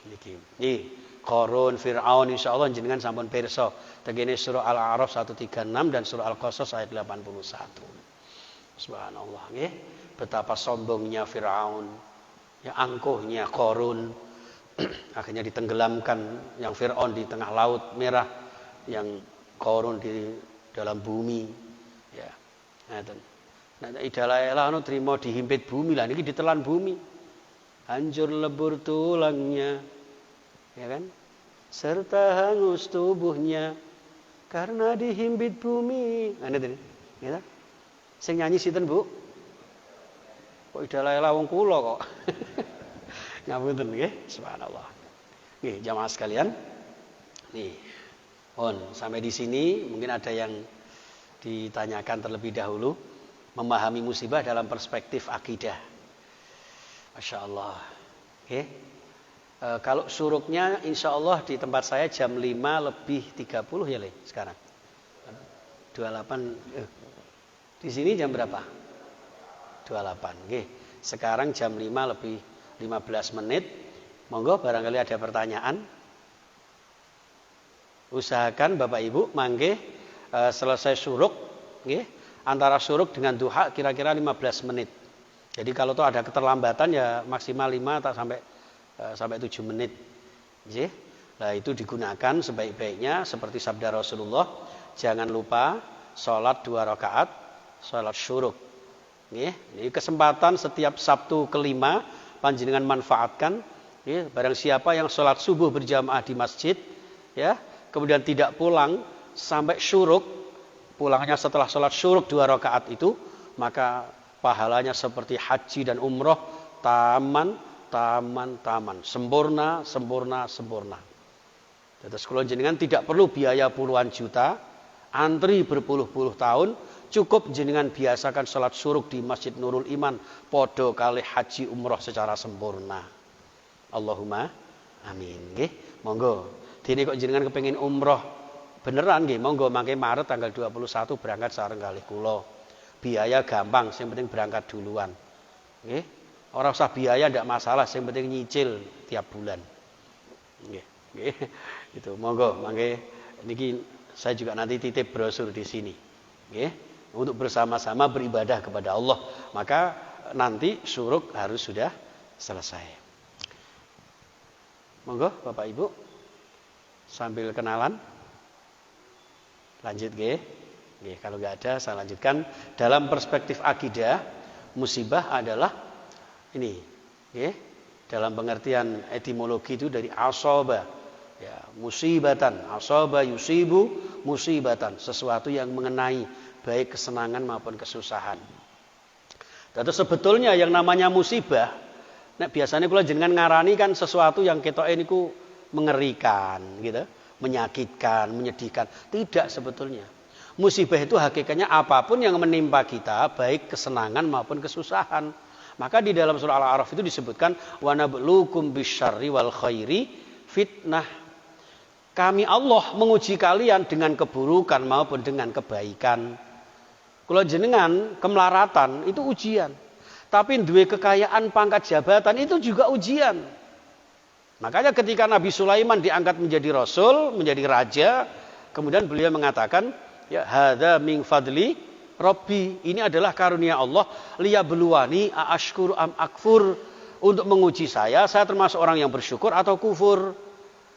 Niki. Nggih, Qarun, Firaun insyaallah jenengan sampun pirsa. Tegene surah Al-A'raf 136 dan surah Al-Qasas ayat 81. Subhanallah nggih. Betapa sombongnya Firaun, ya angkuhnya Qarun. Akhirnya ditenggelamkan yang Firaun di tengah laut merah, yang Qarun di dalam bumi ya. Ngaten. Nek idalah anu trimo dihimpit bumi lah niki ditelan bumi. Hancur lebur tulangnya. Ya kan? Serta hangus tubuhnya karena dihimpit bumi. Ana tadi. Ya. Sing nyanyi sinten, Bu? Kok idalah wong kula kok. Ngapunten nggih, subhanallah. Nggih, jamaah sekalian. Nih. Sampai di sini mungkin ada yang ditanyakan terlebih dahulu. memahami musibah dalam perspektif akidah. Masya Allah. Oke. Kalau syuruknya insya Allah di tempat saya jam 5 lebih 30 ya Le sekarang. 28. Di sini jam berapa? 28. Oke. Sekarang jam 5 lebih 15 menit. Monggo barangkali ada pertanyaan. Usahakan Bapak Ibu mangke selesai syuruk nggih, antara syuruk dengan duha kira-kira 15 menit. Jadi kalau tuh ada keterlambatan ya maksimal 5 atau sampai 7 menit. Nggih. Nah, itu digunakan sebaik-baiknya seperti sabda Rasulullah, jangan lupa sholat 2 rakaat, sholat syuruk. Nggih. Ini kesempatan setiap Sabtu kelima panjenengan manfaatkan. Nggih, barang siapa yang sholat subuh berjamaah di masjid ya, kemudian tidak pulang sampai syuruk, pulangnya setelah sholat syuruk 2 rakaat itu, maka pahalanya seperti haji dan umroh, taman, sempurna. Terus kalau jenengan tidak perlu biaya puluhan juta, antri berpuluh-puluh tahun, cukup jenengan biasakan sholat syuruk di Masjid Nurul Iman, podo kali haji umroh secara sempurna. Allahumma amin. Nggih, monggo. Dene kok jenengan kepengin umroh beneran nggih, monggo mangke Maret tanggal 21 berangkat sareng kalih kula. Biaya gampang, yang penting berangkat duluan. Nggih. Ora usah biaya ndak masalah, yang penting nyicil tiap bulan. Nggih. Nggih. Itu monggo mangke niki saya juga nanti titip brosur di sini. Nggih. Untuk bersama-sama beribadah kepada Allah. Maka nanti syuruk harus sudah selesai. Monggo Bapak Ibu sambil kenalan. Lanjut nggih. Nggih, kalau enggak ada saya lanjutkan. Dalam perspektif akidah, musibah adalah ini, nggih. Dalam pengertian etimologi itu dari asaba. Ya, musibatan, asaba yusibu musibatan, sesuatu yang mengenai baik kesenangan maupun kesusahan. Tapi sebetulnya yang namanya musibah, nek biasanya kalau jenengan ngarani kan sesuatu yang ketoke niku mengerikan gitu, menyakitkan, menyedihkan. Tidak sebetulnya. Musibah itu hakikatnya apapun yang menimpa kita, baik kesenangan maupun kesusahan. Maka di dalam surah Al-A'raf itu disebutkan wa nabluukum bisyarri wal khairi fitnah. Kami Allah menguji kalian dengan keburukan maupun dengan kebaikan. Kalau jenengan kemelaratan itu ujian. Tapi duwe kekayaan pangkat jabatan itu juga ujian. Makanya ketika Nabi Sulaiman diangkat menjadi rasul, menjadi raja, kemudian beliau mengatakan, ya hadza min fadli Rabbi, ini adalah karunia Allah, liyabluwani aashkuru am akfur, untuk menguji saya termasuk orang yang bersyukur atau kufur.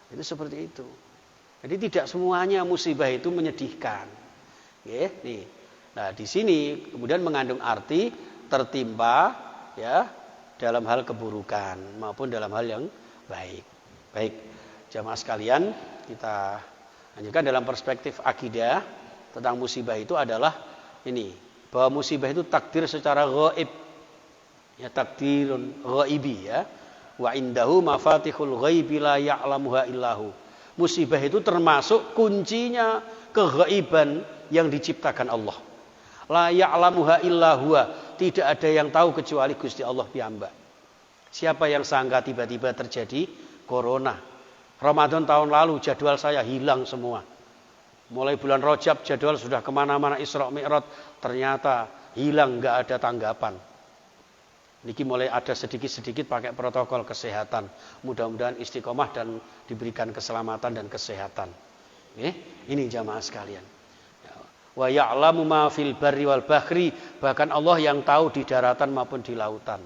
Itu seperti itu. Jadi tidak semuanya musibah itu menyedihkan. Nih. Nah, di sini kemudian mengandung arti tertimpa ya dalam hal keburukan maupun dalam hal yang baik. Baik, jamaah sekalian, kita lanjutkan dalam perspektif akidah tentang musibah itu adalah ini, bahwa musibah itu takdir secara ghaib. Ya, takdirun ghaibi ya. Wa indahu mafatihul ghaibi la ya'lamuha illahu. Musibah itu termasuk kuncinya keghaiban yang diciptakan Allah. La ya'lamuha illahu. Tidak ada yang tahu kecuali Gusti Allah piyambak. Siapa yang sangka tiba-tiba terjadi corona. Ramadan tahun lalu jadwal saya hilang semua. Mulai bulan Rajab jadwal sudah kemana-mana Isra Mi'raj, ternyata hilang, nggak ada tanggapan. Niki mulai ada sedikit-sedikit pakai protokol kesehatan. Mudah-mudahan istiqomah dan diberikan keselamatan dan kesehatan. Ini jamaah sekalian. Wa ya'lamu ma fil barri wal bahri, bahkan Allah yang tahu di daratan maupun di lautan.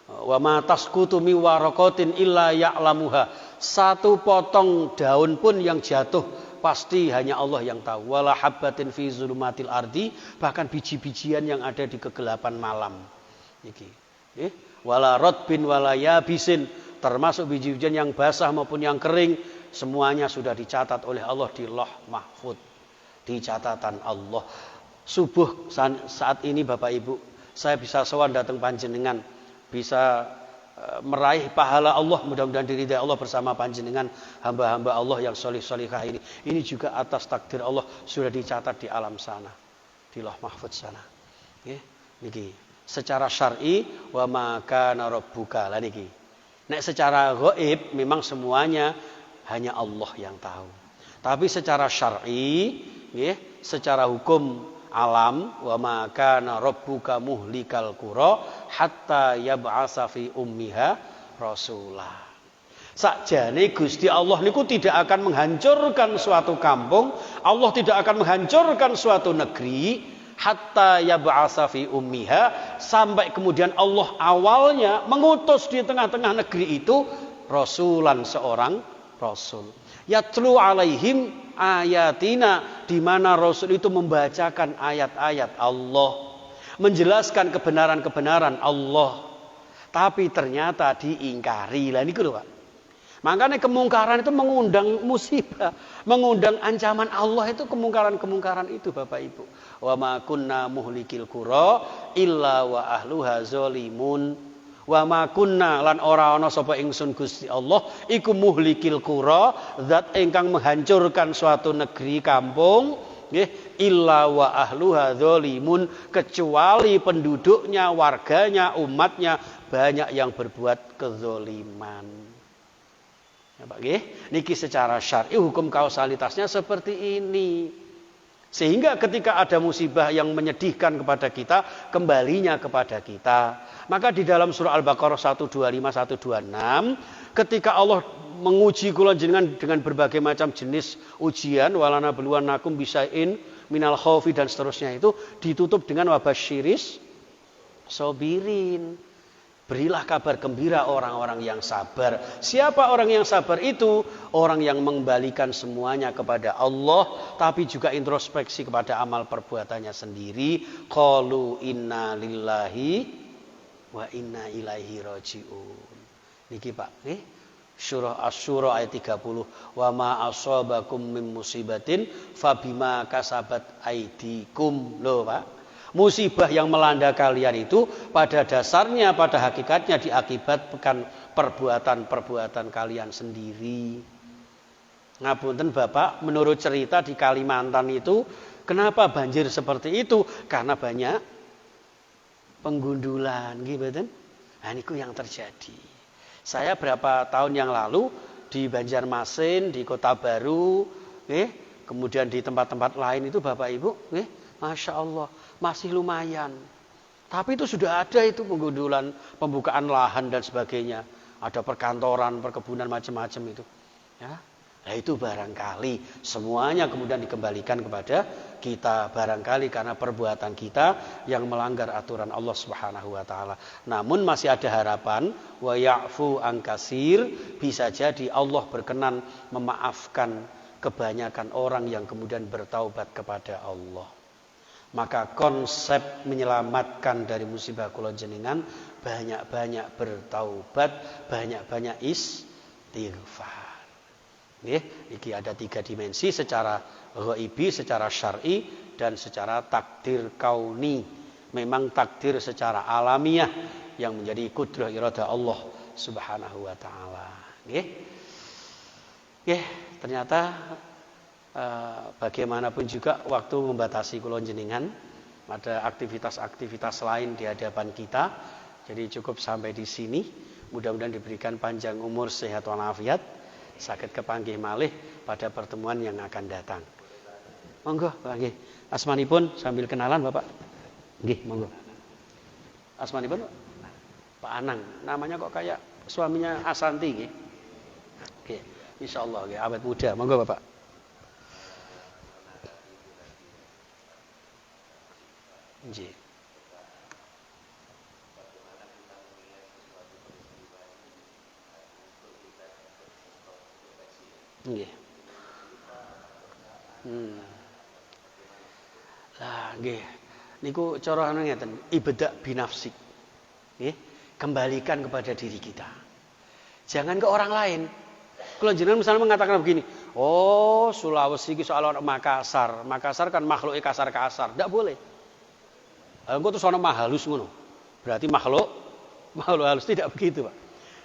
Wa ma tasqutu mi waraqatin illa ya'lamuha. Satu potong daun pun yang jatuh pasti hanya Allah yang tahu. Wala habbatin fi zulumatil ardi, bahkan biji-bijian yang ada di kegelapan malam. Iki. Wala radbin wala yabisin, termasuk biji-bijian yang basah maupun yang kering, semuanya sudah dicatat oleh Allah di Lauh Mahfuz. Di catatan Allah. Subuh saat ini Bapak Ibu, saya bisa sowan datang panjenengan, bisa meraih pahala Allah, mudah-mudahan diridai Allah bersama panjenengan hamba-hamba Allah yang solih-solihah ini. Ini juga atas takdir Allah sudah dicatat di alam sana. di Lauh Mahfuz sana. Nggih, niki. Secara syar'i wa ma kana rabbuka. Lah niki. Nek secara gaib memang semuanya hanya Allah yang tahu. Tapi secara syar'i, nggih, secara hukum alam wa ma kana rabbuka muhlikal qura hatta yab'atsa fi ummiha rasulah. Sakjane Gusti Allah niku tidak akan menghancurkan suatu kampung, Allah tidak akan menghancurkan suatu negeri hatta yab'atsa fi ummiha, sampai kemudian Allah awalnya mengutus di tengah-tengah negeri itu rasulan, seorang rasul. Yatlu alaihim ayatina, di mana rasul itu membacakan ayat-ayat Allah, menjelaskan kebenaran-kebenaran Allah. Tapi ternyata diingkari. Lah niku lho, Pak. Makanya kemungkaran itu mengundang musibah, mengundang ancaman Allah, itu kemungkaran-kemungkaran itu Bapak Ibu. Wa ma kunna muhlikil qura illa wa ahluha zalimun. Wa ma kunna lan ora ana sapa ingsun Gusti Allah iku muhlikil qura, zat ingkang menghancurkan suatu negeri kampung, nggih, illa wa ahluha zalimun, kecuali penduduknya, warganya, umatnya banyak yang berbuat kezaliman. Ya, Pak, nggih. Niki secara syar'i hukum kausalitasnya seperti ini. Sehingga ketika ada musibah yang menyedihkan kepada kita, kembalinya kepada kita. Maka di dalam surah Al-Baqarah 125 126, ketika Allah menguji kula jenengan dengan berbagai macam jenis ujian, walana beluanakum bisain minal khaufi dan seterusnya, itu ditutup dengan wabasyiris sobirin. Berilah kabar gembira orang-orang yang sabar. Siapa orang yang sabar itu? Orang yang mengembalikan semuanya kepada Allah, tapi juga introspeksi kepada amal perbuatannya sendiri. Qalu inna lillahi wa inna ilaihi raji'un. Niki Pak, Surah Asy-Syura ayat 30. Wa ma asabakum min musibatin fabima kasabat aidikum. Loh, Pak. Musibah yang melanda kalian itu pada dasarnya, pada hakikatnya diakibatkan perbuatan-perbuatan kalian sendiri. Ngapunten Bapak, menurut cerita di Kalimantan itu, kenapa banjir seperti itu? Karena banyak penggundulan, gitu. Nah, niku yang terjadi. Saya berapa tahun yang lalu di Banjarmasin, di Kota Baru, kemudian di tempat-tempat lain itu Bapak Ibu, Masya Allah, masih lumayan. Tapi itu sudah ada itu penggundulan, pembukaan lahan dan sebagainya. Ada perkantoran, perkebunan macam-macam itu. Ya. Nah itu barangkali semuanya kemudian dikembalikan kepada kita, barangkali karena perbuatan kita yang melanggar aturan Allah Subhanahu wa taala. Namun masih ada harapan, wa ya'fu an katsir, bisa jadi Allah berkenan memaafkan kebanyakan orang yang kemudian bertaubat kepada Allah. Maka konsep menyelamatkan dari musibah kula jenengan banyak-banyak bertaubat, banyak-banyak istighfar. Iki ada 3 dimensi, secara ghaibi, secara syar'i, dan secara takdir kauni. Memang takdir secara alamiah yang menjadi kudrah iradah Allah Subhanahu wa taala. Ternyata bagaimanapun juga waktu membatasi kula jenengan, ada aktivitas-aktivitas lain di hadapan kita. Jadi cukup sampai di sini. Mudah-mudahan diberikan panjang umur, sehat walafiat, saged kepanggih malih pada pertemuan yang akan datang. Monggo, Pak nggih. Asmanipun sambil kenalan Bapak. Nggih, monggo. Asmanipun Pak Anang. Namanya kok kayak suaminya Asanti nggih. Nggih, insyaallah nggih, awet muda. Monggo Bapak. Nggih. Nggih. Lah nggih. Niku cara anu ngeten, ibda binafsik. Nggih, kembalikan kepada diri kita. Jangan ke orang lain. Kalau jenengan misalnya mengatakan begini, oh Sulawesi iki soal orang Makassar. Makassar kan makhluknya kasar-kasar. Tidak boleh. Engko terus ana mahalus ngono. Berarti makhluk halus, tidak begitu, Pak.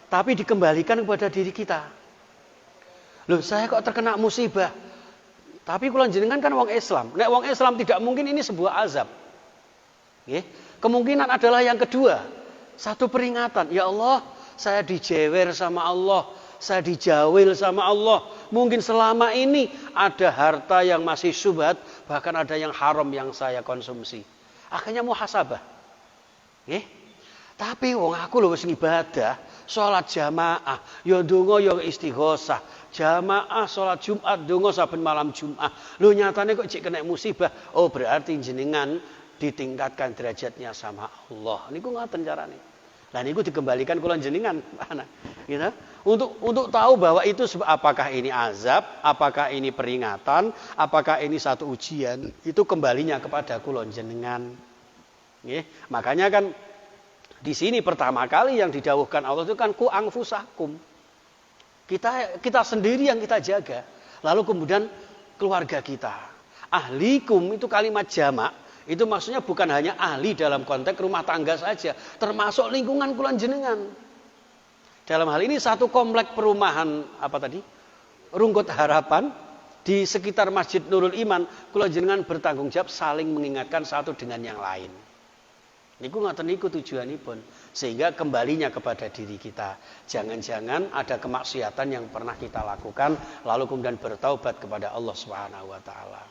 Tapi dikembalikan kepada diri kita. Loh, saya kok terkena musibah. Tapi kula jenengan kan wong Islam. Nek wong Islam tidak mungkin ini sebuah azab. Nggih. Kemungkinan adalah yang kedua. Satu peringatan. Ya Allah, saya dijewer sama Allah. Saya dijawil sama Allah. Mungkin selama ini ada harta yang masih syubhat. Bahkan ada yang haram yang saya konsumsi. Akhirnya muhasabah. Nggih. Tapi wong aku lho wis ibadah, salat jamaah, ya ndonga ya istighosah. Jamaah salat Jumat ndonga saben malam Jumat. Lho nyatane kok cek kena musibah. Oh, berarti jenengan ditingkatkan derajatnya sama Allah. Niku ngoten carane. Lah niku dikembalikan kula jenengan, gitu. Untuk tahu bahwa itu apakah ini azab, apakah ini peringatan, apakah ini satu ujian, itu kembalinya kepada kula jenengan. Nggih, makanya kan di sini pertama kali yang didhawuhkan Allah itu kan ku anfusakum. Kita sendiri yang kita jaga. Lalu kemudian keluarga kita. Ahlikum itu kalimat jamak. Itu maksudnya bukan hanya ahli dalam konteks rumah tangga saja. Termasuk lingkungan kula jenengan. Dalam hal ini satu komplek perumahan Rungkut Harapan. Di sekitar Masjid Nurul Iman. Kula jenengan bertanggung jawab saling mengingatkan satu dengan yang lain. Niku ngoten niku tujuanipun, sehingga kembalinya kepada diri kita. Jangan-jangan ada kemaksiatan yang pernah kita lakukan lalu kemudian bertaubat kepada Allah Subhanahu wa taala.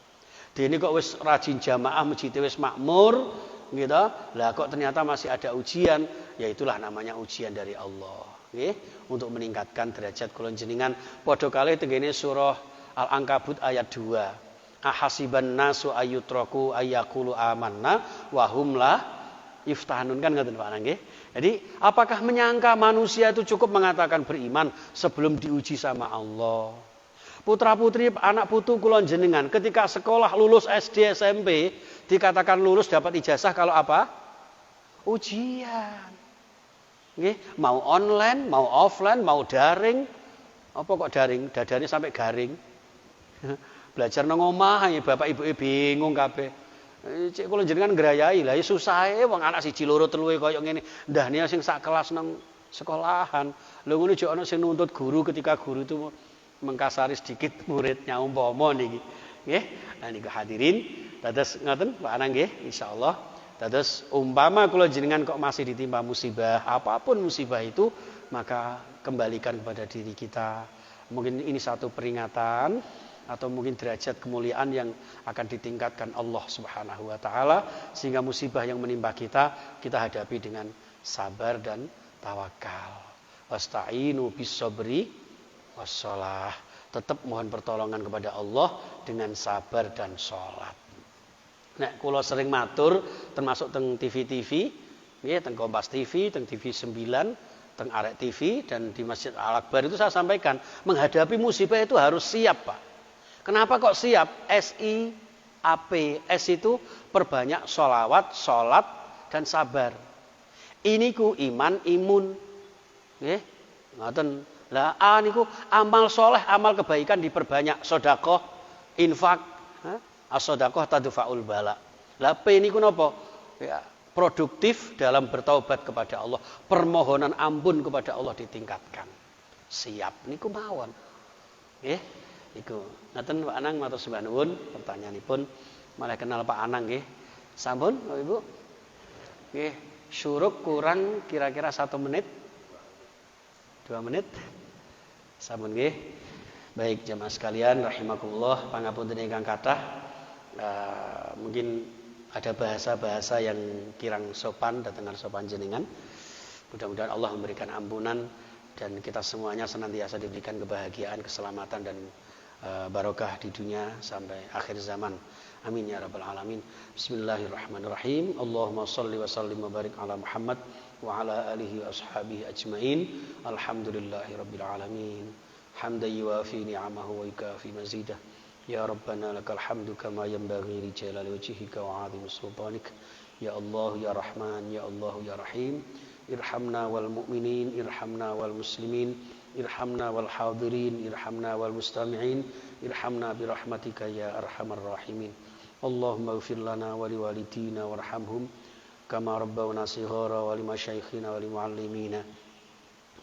Dene kok wis rajin jamaah masjid wis makmur, gitu. Lah kok ternyata masih ada ujian, ya itulah namanya ujian dari Allah, nggih, untuk meningkatkan derajat kula jenengan. Padha kalih tengene surah Al-Ankabut ayat 2. Ahasiban nasu ayyutraku ayyaqulu amanna wa hum la Yuftanun kan ngoten Pak nggih. Jadi apakah menyangka manusia itu cukup mengatakan beriman sebelum diuji sama Allah? Putra-putri anak putu kula jenengan ketika sekolah lulus SD SMP dikatakan lulus dapat ijazah kalau apa? Ujian. Nggih, mau online, mau offline, mau daring. Apa kok daring? Dadane sampai garing. Belajar nang omah ya bapak ibu bingung kabeh. Cek kula jenengan ngrayai lah susahe wong anak siji loro telu kaya ngene. Ndahne sing sak kelas nang sekolahan. Lho ngono jek ana sing nuntut guru ketika guru itu mengkasari sedikit muridnya umpama niki. Nggih. Nah niku hadirin, dados ngoten Pak Anang nggih insyaallah. Dados umpama kula jenengan kok masih ditimpa musibah, apapun musibah itu, maka kembalikan kepada diri kita. Mungkin ini satu peringatan atau mungkin derajat kemuliaan yang akan ditingkatkan Allah Subhanahu wa taala sehingga musibah yang menimpa kita hadapi dengan sabar dan tawakal. Wasta'inu bis-sabri was-shalah. Tetap mohon pertolongan kepada Allah dengan sabar dan salat. Nek kula sering matur termasuk teng TV-TV, nggih teng Kompas TV, teng TV 9, teng Arek TV dan di Masjid Al-Akbar itu saya sampaikan, menghadapi musibah itu harus siap, Pak. Kenapa kok siap? SIAP. S itu perbanyak sholawat, sholat, dan sabar. Ini ku iman, imun. Nggih, ngoten. Lah A niku amal soleh, amal kebaikan diperbanyak, sedekah, infak, as-sedekah tadfa'ul bala. Lah P niku napa? Ya, produktif dalam bertaubat kepada Allah, permohonan ampun kepada Allah ditingkatkan. Siap niku mawon. Nggih. Iku ngaten Pak Anang matur sembah nuwun pertanyaanipun malah kenal Pak Anang nggih. Sampun Bapak Ibu? Nggih, syuruk kurang kira-kira 1 menit. 2 menit. Sampun nggih. Baik jamaah sekalian rahimakumullah, pangapunten ingkang kathah. Mungkin ada bahasa-bahasa yang kirang sopan datang sopan jenengan. Mudah-mudahan Allah memberikan ampunan dan kita semuanya senantiasa diberikan kebahagiaan, keselamatan dan barokah di dunia sampai akhir zaman. Amin ya rabbal alamin. Bismillahirrahmanirrahim. Allahumma shalli wa sallim wa barik ala Muhammad wa ala alihi wa ashabihi ajmain. Alhamdulillahi rabbil alamin. Hamdan yuwafi ni'amahu wa yukafi mazidah. Ya Rabbana lakal hamdu kama yanbaghi li jalali wajhika wa 'azimi sultanik. Ya Allah ya Rahman ya Allah ya Rahim. Irhamna wal mu'minin, irhamna wal muslimin, irhamna wal hadirin, irhamna wal mustami'in, irhamna birahmatika ya arhamar rahimin. Allahumma ighfir lana wa liwalidina warhamhum kama rabbawna shighara wa limasyayikhina wa limuallimina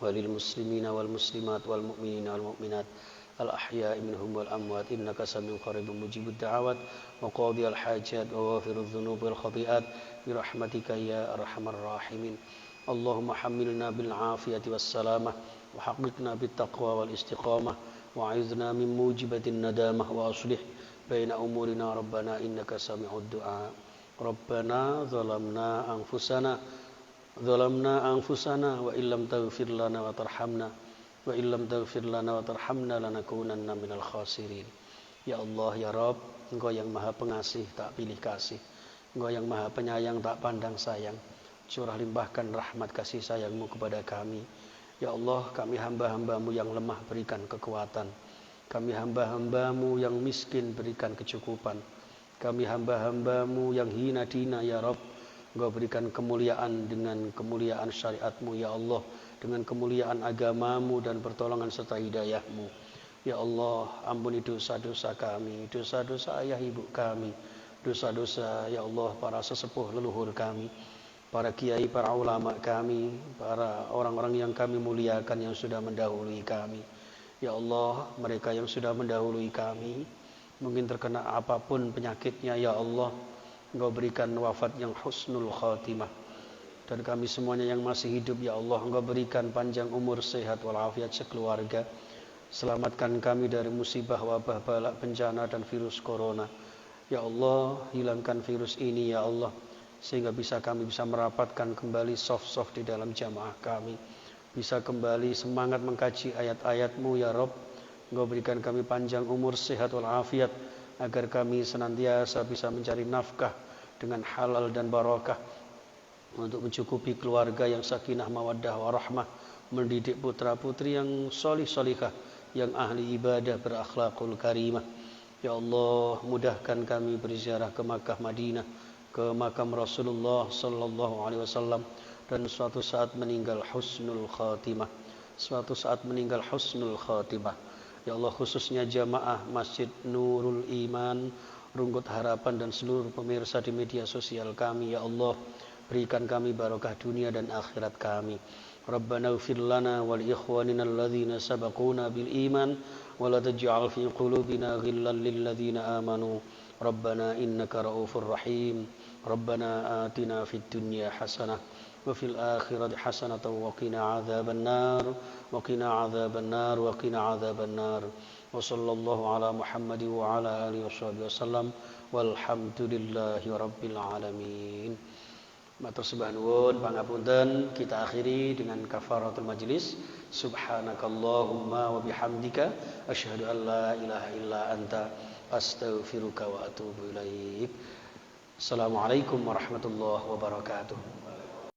wa lil muslimina wal muslimat wal mu'minina wal mu'minat الأحياء منهم والأموات إنك سميع قريب مجيب الدعوات وقاضي الحاجات وغافر الذنوب والخطيئات برحمتك يا أرحم الراحمين اللهم حملنا بالعافية والسلامة وحققنا بالتقوى والاستقامة وأعذنا من موجبة الندامة وأصلح بين أمورنا ربنا إنك سميع الدعاء ربنا ظلمنا أنفسنا وإن لم تغفر لنا وترحمنا lanakunanna minal khasirin. Ya Allah ya Rabb, Engkau yang Maha Pengasih tak pilih kasih, Engkau yang Maha Penyayang tak pandang sayang. Curah limpahkan rahmat kasih sayang-Mu kepada kami. Ya Allah, kami hamba-hamba-Mu yang lemah berikan kekuatan. Kami hamba-hamba-Mu yang miskin berikan kecukupan. Kami hamba-hamba-Mu yang hina dina ya Rabb, Engkau berikan kemuliaan dengan kemuliaan syariat-Mu ya Allah, dengan kemuliaan agama-Mu dan pertolongan serta hidayah-Mu. Ya Allah, ampuni dosa-dosa kami, dosa-dosa ayah ibu kami, dosa-dosa ya Allah para sesepuh leluhur kami, para kiai, para ulama kami, para orang-orang yang kami muliakan yang sudah mendahului kami. Ya Allah, mereka yang sudah mendahului kami mungkin terkena apapun penyakitnya ya Allah, Engkau berikan wafat yang husnul khatimah. Dan kami semuanya yang masih hidup ya Allah, Engkau berikan panjang umur, sehat walafiat sekeluarga. Selamatkan kami dari musibah, wabah, balak, bencana dan virus corona. Ya Allah, hilangkan virus ini ya Allah, sehingga kami bisa merapatkan kembali soft-soft di dalam jamaah kami, bisa kembali semangat mengkaji ayat-ayat-Mu ya Rabb. Engkau berikan kami panjang umur, sehat walafiat, agar kami senantiasa bisa mencari nafkah dengan halal dan barakah untuk mencukupi keluarga yang sakinah mawaddah warahmah, mendidik putra-putri yang solih-solihah, yang ahli ibadah berakhlakul karimah. Ya Allah, mudahkan kami berziarah ke Makkah Madinah, ke makam Rasulullah sallallahu alaihi wasallam, dan suatu saat meninggal husnul khatimah. Ya Allah, khususnya jamaah Masjid Nurul Iman, Rungkut Harapan dan seluruh pemirsa di media sosial kami ya Allah, berikan kami barakah dunia dan akhirat kami. Rabbana ighfir lana wa li ikhwanina alladhina sabaquna bil iman wa la taj'al fi qulubina ghillan lil ladzina amanu Rabbana innaka ra'ufur rahim. Rabbana atina fid dunya hasanah wa fil akhirati hasanatan wa qina adzabannar wa sallallahu ala Muhammadin wa ala alihi wasallam walhamdulillahi rabbil alamin. Matur sembah nuwun pangapunten, kita akhiri dengan kafaratul majlis. Subhanakallahumma wa bihamdika asyhadu an la ilaha illa anta astaghfiruka wa atubu ilaik. Assalamualaikum warahmatullahi wabarakatuh.